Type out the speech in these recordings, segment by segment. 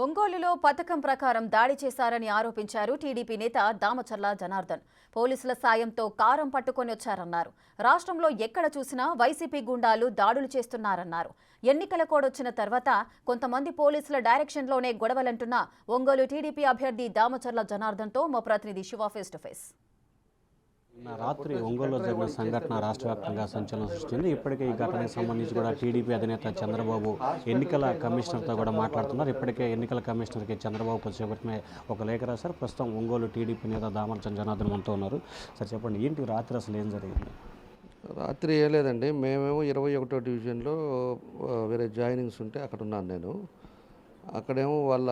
ఒంగోలులో పథకం ప్రకారం దాడి చేశారని ఆరోపించారు టీడీపీ నేత దామచర్ల జనార్దన్. పోలీసుల సాయంతో కారం పట్టుకొని వచ్చారన్నారు. రాష్ట్రంలో ఎక్కడ చూసినా వైసీపీ గుండాలు దాడులు చేస్తున్నారన్నారు. ఎన్నికల కోడొచ్చిన తర్వాత కొంతమంది పోలీసుల డైరెక్షన్లోనే గొడవలంటున్న ఒంగోలు టీడీపీ అభ్యర్థి దామచర్ల జనార్దన్తో మా ప్రతినిధి శివ ఫేస్ టు ఫేస్. రాత్రి ఒంగోలులో జరిగిన సంఘటన రాష్ట్ర వ్యాప్తంగా సంచలనం సృష్టించింది. ఇప్పటికే ఈ ఘటనకు సంబంధించి కూడా టీడీపీ అధినేత చంద్రబాబు ఎన్నికల కమిషనర్తో కూడా మాట్లాడుతున్నారు. ఇప్పటికే ఎన్నికల కమిషనర్కి చంద్రబాబు కొద్దిసేపటినే ఒక లేఖ రాశారు. ప్రస్తుతం ఒంగోలు టీడీపీ నేత దామచర్ల జనార్దన్ మనతో ఉన్నారు. సార్ చెప్పండి, ఏంటి రాత్రి అసలు ఏం జరిగింది? రాత్రి ఏం లేదండి, మేమేమో 21వ డివిజన్లో వేరే జాయినింగ్స్ ఉంటే అక్కడ ఉన్నాను నేను. అక్కడేమో వాళ్ళ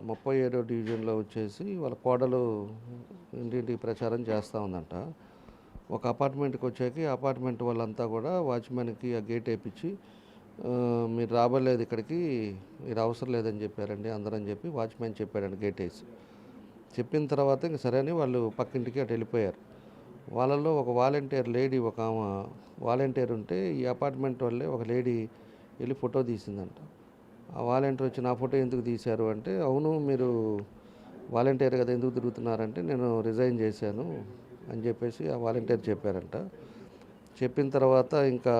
37వ డివిజన్లో వచ్చేసి వాళ్ళ కోడలు ఇంటింటికి ప్రచారం చేస్తూ ఉందంట. ఒక అపార్ట్మెంట్కి వచ్చాక అపార్ట్మెంట్ వాళ్ళంతా కూడా వాచ్మెన్కి ఆ గేట్ వేయించి మీరు రాబోలేదు, ఇక్కడికి మీరు అవసరం లేదని చెప్పారండి అందరని చెప్పి వాచ్మెన్ చెప్పాడండి గేట్ వేసి. చెప్పిన తర్వాత ఇంక సరే అని వాళ్ళు పక్కింటికి అటు వెళ్ళిపోయారు. వాళ్ళల్లో ఒక వాలంటీర్ లేడీ, ఒక ఆమె వాలంటీర్ ఉంటే ఈ అపార్ట్మెంట్ వాళ్ళే ఒక లేడీ వెళ్ళి ఫోటో తీసిందంట. ఆ వాలంటీర్ వచ్చి నా ఫోటో ఎందుకు తీశారు అంటే, అవును మీరు వాలంటీర్ కదా ఎందుకు తిరుగుతున్నారంటే, నేను రిజైన్ చేశాను అని చెప్పేసి ఆ వాలంటీర్ చెప్పారంట. చెప్పిన తర్వాత ఇంకా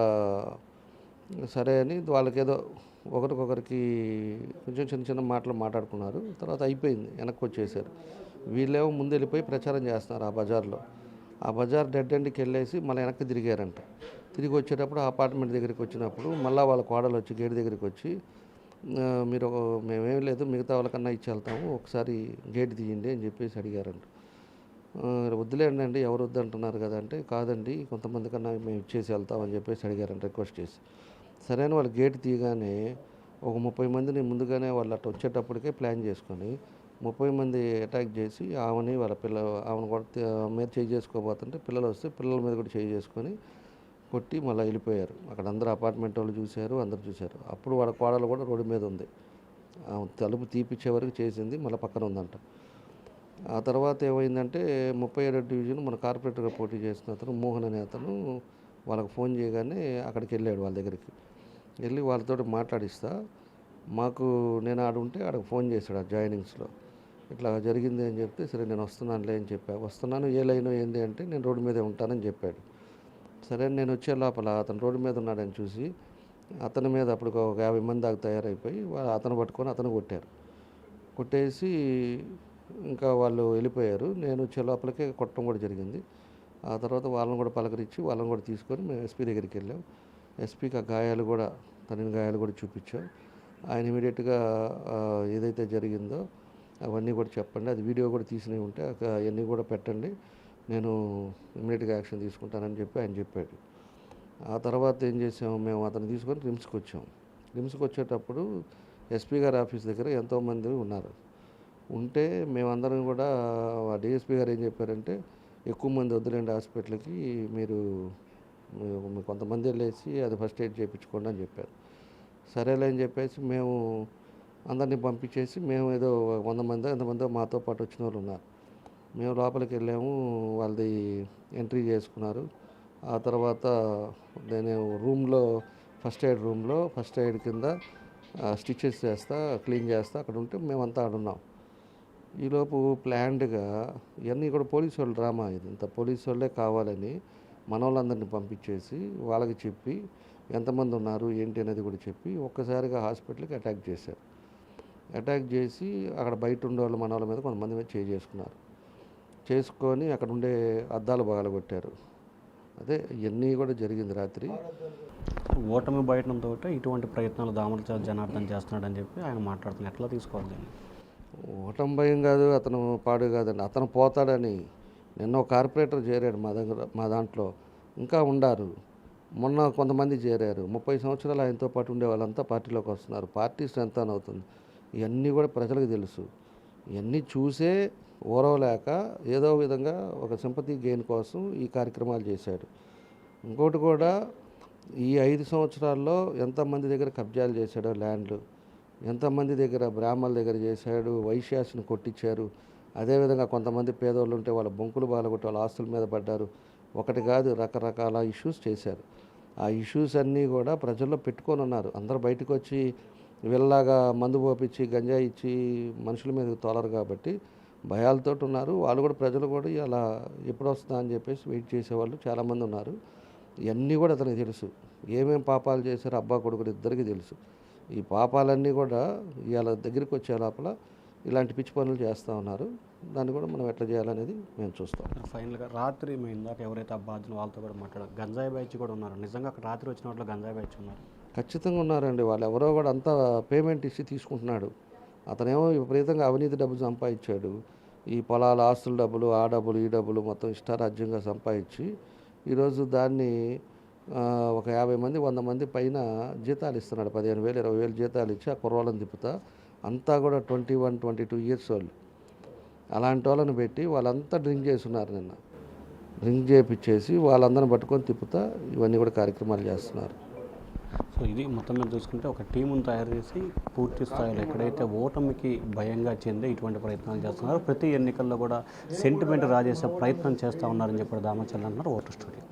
సరే అని వాళ్ళకేదో ఒకరికొకరికి కొంచెం చిన్న చిన్న మాటలు మాట్లాడుకున్నారు. తర్వాత అయిపోయింది, వెనక్కి వచ్చేసారు. వీళ్ళేమో ముందు వెళ్ళిపోయి ప్రచారం చేస్తున్నారు ఆ బజార్లో. ఆ బజార్ డెడ్ ఎండ్కి వెళ్ళేసి మళ్ళీ వెనక్కి తిరిగారంట. తిరిగి వచ్చేటప్పుడు ఆ అపార్ట్మెంట్ దగ్గరికి వచ్చినప్పుడు మళ్ళీ వాళ్ళ కోడలు వచ్చి గేట్ దగ్గరికి వచ్చి, మీరు మేమేం లేదు మిగతా వాళ్ళకన్నా ఇచ్చి వెళ్తాము, ఒకసారి గేట్ తీయండి అని చెప్పేసి అడిగారంట. వద్దులేండి అండి, ఎవరు వద్దంటున్నారు కదా అంటే, కాదండి కొంతమంది కన్నా మేము ఇచ్చేసి వెళ్తామని చెప్పేసి అడిగారంట రిక్వెస్ట్ చేసి. సరే అని వాళ్ళు గేట్ తీయగానే ఒక 30 మందిని ముందుగానే వాళ్ళు అట్లా వచ్చేటప్పటికే ప్లాన్ చేసుకొని 30 మంది అటాక్ చేసి ఆమెని వాళ్ళ ఆమెను కూడా మీద చేయి చేసుకోబోతుంటే పిల్లలు వస్తే పిల్లల మీద కూడా చేయి చేసుకొని కొట్టి మళ్ళీ వెళ్ళిపోయారు. అక్కడ అందరూ అపార్ట్మెంట్ వాళ్ళు చూశారు, అందరు చూశారు. అప్పుడు వాళ్ళ కోడలు కూడా రోడ్డు మీద ఉంది. తలుపు తీపిచ్చే వరకు చేసింది, మళ్ళీ పక్కన ఉందంట. ఆ తర్వాత ఏమైందంటే 37వ డివిజన్ మన కార్పొరేటర్గా పోటీ చేసిన అతను మోహన్ అనే అతను వాళ్ళకి ఫోన్ చేయగానే అక్కడికి వెళ్ళాడు. వాళ్ళ దగ్గరికి వెళ్ళి వాళ్ళతో మాట్లాడిస్తా, మాకు నేను ఆడుంటే ఆడకు ఫోన్ చేశాడు ఆ జాయినింగ్స్లో, ఇట్లా జరిగింది అని చెప్తే, సరే నేను వస్తున్నానులే అని చెప్పా. వస్తున్నాను, ఏ లైన్ ఏంది అంటే, నేను రోడ్డు మీదే ఉంటానని చెప్పాడు. సరే నేను వచ్చే లోపల అతను రోడ్డు మీద ఉన్నాడని చూసి అతని మీద అప్పుడు ఒక 50 మంది దాకా తయారైపోయి అతను పట్టుకొని అతను కొట్టారు. కొట్టేసి ఇంకా వాళ్ళు వెళ్ళిపోయారు. నేను వచ్చే లోపలికే కొట్టడం కూడా జరిగింది. ఆ తర్వాత వాళ్ళని కూడా పలకరించి వాళ్ళని కూడా తీసుకొని మేము ఎస్పీ దగ్గరికి వెళ్ళాం. ఎస్పీకి ఆ గాయాలు కూడా, తన గాయాలు కూడా చూపించాం. ఆయన ఇమీడియట్గా ఏదైతే జరిగిందో అవన్నీ కూడా చెప్పండి, అది వీడియో కూడా తీసినవి ఉంటే అవన్నీ కూడా పెట్టండి, నేను ఇమీడియట్గా యాక్షన్ తీసుకుంటానని చెప్పి ఆయన చెప్పాడు. ఆ తర్వాత ఏం చేసాము, మేము అతను తీసుకొని రిమ్స్కి వచ్చాము. రిమ్స్కి వచ్చేటప్పుడు ఎస్పీ గారి ఆఫీస్ దగ్గర ఎంతోమంది ఉన్నారు. ఉంటే మేమందరం కూడా డిఎస్పీ గారు ఏం చెప్పారంటే, ఎక్కువ మంది వద్దులేండి హాస్పిటల్కి, మీరు కొంతమంది వెళ్ళేసి అది ఫస్ట్ ఎయిడ్ చేయించుకోండి అని చెప్పారు. సరేలే అని చెప్పేసి మేము అందరినీ పంపించేసి, మేము ఏదో 100 మంది ఎంతమందో మాతో పాటు వచ్చిన వాళ్ళు ఉన్నారు. మేము లోపలికి వెళ్ళాము, వాళ్ళది ఎంట్రీ చేసుకున్నారు. ఆ తర్వాత నేను రూమ్లో ఫస్ట్ ఎయిడ్ కింద స్టిచెస్ చేస్తా, క్లీన్ చేస్తా అక్కడ ఉంటే మేమంతా ఆడున్నాం. ఈలోపు ప్లాన్డ్గా ఇవన్నీ కూడా పోలీసు వాళ్ళు డ్రామా, ఇది ఇంత పోలీసు వాళ్ళే కావాలని మన వాళ్ళందరినీ పంపించేసి వాళ్ళకి చెప్పి ఎంతమంది ఉన్నారు ఏంటి అనేది కూడా చెప్పి ఒక్కసారిగా హాస్పిటల్కి అటాక్ చేశారు. అటాక్ చేసి అక్కడ బయట ఉండే వాళ్ళు మన వాళ్ళ మీద కొంతమంది మీద చేసుకొని అక్కడ ఉండే అద్దాలు పగలగొట్టారు. అదే ఇవన్నీ కూడా జరిగింది రాత్రి. ఓటమి బయటంతో ఇటువంటి ప్రయత్నాలు దామచర్ల జనార్దన్ చేస్తున్నాడని చెప్పి ఆయన మాట్లాడుతున్నారు. ఎట్లా తీసుకోవాలి? ఓటమి భయం కాదు, అతను పాడు కాదండి, అతను పోతాడని. నిన్న కార్పొరేటర్ చేరాడు మా దాంట్లో, ఇంకా ఉండారు. మొన్న కొంతమంది చేరారు. 30 సంవత్సరాలు ఆయనతో పాటు ఉండే వాళ్ళంతా పార్టీలోకి వస్తున్నారు. పార్టీ స్ట్రెంత్ అని అవుతుంది. ఇవన్నీ కూడా ప్రజలకు తెలుసు. ఇవన్నీ చూసే ఓరవలేక ఏదో విధంగా ఒక సింపతి గెయిన్ కోసం ఈ కార్యక్రమాలు చేశాడు. ఇంకోటి కూడా, ఈ 5 సంవత్సరాల్లో ఎంతమంది దగ్గర కబ్జాలు చేశాడో ల్యాండ్లు, ఎంతమంది దగ్గర బ్రాహ్మణుల దగ్గర చేశాడు, వైశ్యాస్ని కొట్టించారు. అదేవిధంగా కొంతమంది పేదోళ్ళు ఉంటే వాళ్ళ బొంకులు బాలగొట్టి వాళ్ళ ఆస్తుల మీద పడ్డారు. ఒకటి కాదు, రకరకాల ఇష్యూస్ చేశారు. ఆ ఇష్యూస్ అన్నీ కూడా ప్రజల్లో పెట్టుకొని ఉన్నారు. అందరూ బయటకు వచ్చి వీళ్ళలాగా మందు పోపించి గంజాయి ఇచ్చి మనుషుల మీదకి తోలరు కాబట్టి భయాలతో ఉన్నారు. వాళ్ళు కూడా ప్రజలు కూడా అలా ఎప్పుడు వస్తుందా అని చెప్పేసి వెయిట్ చేసేవాళ్ళు చాలామంది ఉన్నారు. ఇవన్నీ కూడా అతనికి తెలుసు. ఏమేం పాపాలు చేశారో అబ్బా కొడుకులు ఇద్దరికీ తెలుసు. ఈ పాపాలన్నీ కూడా ఇవాళ దగ్గరికి వచ్చే లోపల ఇలాంటి పిచ్చి పనులు చేస్తూ ఉన్నారు. దాన్ని కూడా మనం ఎట్లా చేయాలనేది మేము చూస్తాం. ఫైనల్గా రాత్రి మేము ఇందాక ఎవరైతే ఆ బాధ్యులు వాళ్ళతో కూడా మాట్లాడారు, గంజాయి బ్యాచ్ కూడా ఉన్నారు. నిజంగా అక్కడ రాత్రి వచ్చిన వాళ్ళు గంజాయి బ్యాచ్ ఉన్నారు? ఖచ్చితంగా ఉన్నారండి. వాళ్ళు ఎవరో కూడా అంతా పేమెంట్ ఇచ్చి తీసుకుంటున్నాడు. అతనేమో విపరీతంగా అవినీతి డబ్బులు సంపాదించాడు. ఈ పొలాల ఆస్తుల డబ్బులు, ఆ డబ్బులు, ఈ డబ్బులు మొత్తం ఇష్టారాజ్యంగా సంపాదించి ఈరోజు దాన్ని ఒక 50 మంది 100 మంది పైన జీతాలు ఇస్తున్నాడు. 15,000 20,000 జీతాలు ఇచ్చి ఆ కుర్రోళ్ళని తిప్పుతా, అంతా కూడా 21 22 ఇయర్స్ వాళ్ళు. అలాంటి వాళ్ళని పెట్టి వాళ్ళంతా డ్రింక్ చేస్తున్నారు. నిన్న డ్రింక్ చేయించేసి వాళ్ళందరిని పట్టుకొని తిప్పుతా ఇవన్నీ కూడా కార్యక్రమాలు చేస్తున్నారు. సో ఇది మొత్తం మీద చూసుకుంటే ఒక టీమును తయారు చేసి పూర్తి స్థాయిలో ఎక్కడైతే ఓటమికి భయంగా చెందే ఇటువంటి ప్రయత్నాలు చేస్తున్నారు, ప్రతి ఎన్నికల్లో కూడా సెంటిమెంట్ రాజేసే ప్రయత్నం చేస్తూ ఉన్నారని చెప్పి దామచర్ల అన్నారు. Voter studio.